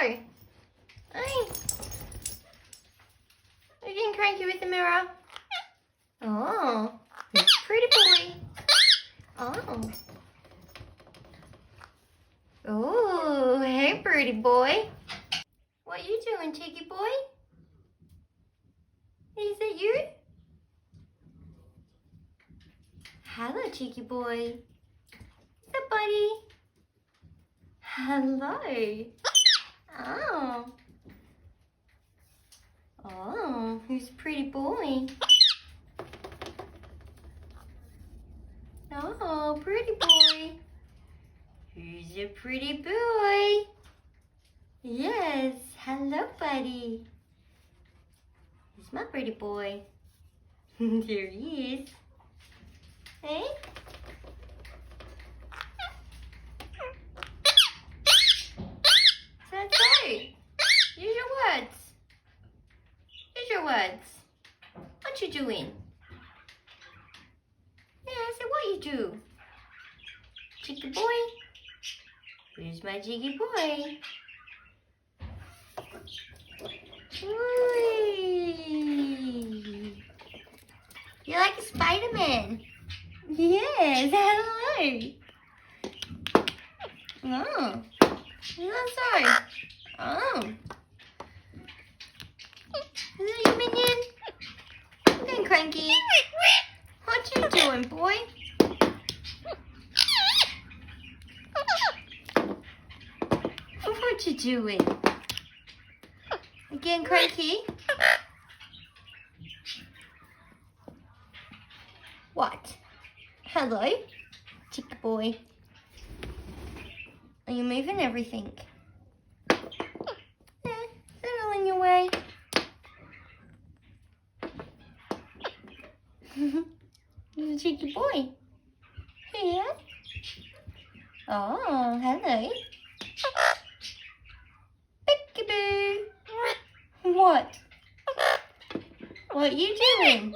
Hey. You're getting cranky with the mirror. Oh, pretty boy. Oh. Oh, hey, pretty boy. What you doing, cheeky boy? Is it you? Hello, cheeky boy. What's up, buddy? Hello. Oh. Oh, who's a pretty boy? Oh, pretty boy. Who's a pretty boy? Yes, hello, buddy. He's my pretty boy. There he is. Hey? So, use your words. Use your words. What you doing? Yeah, I said, what you do? Cheeky boy. Where's my cheeky boy? Ooh. You're like a Spider-Man. Yes, hello. Oh. I'm sorry. Oh. Is that you, Minion? I'm getting cranky. What you doing, boy? What you doing? You getting cranky? What? Hello? Cheeky boy. Are you moving everything? Little in your way. You're a cheeky boy. Yeah. Oh, hello. Peekaboo. What? What you doing?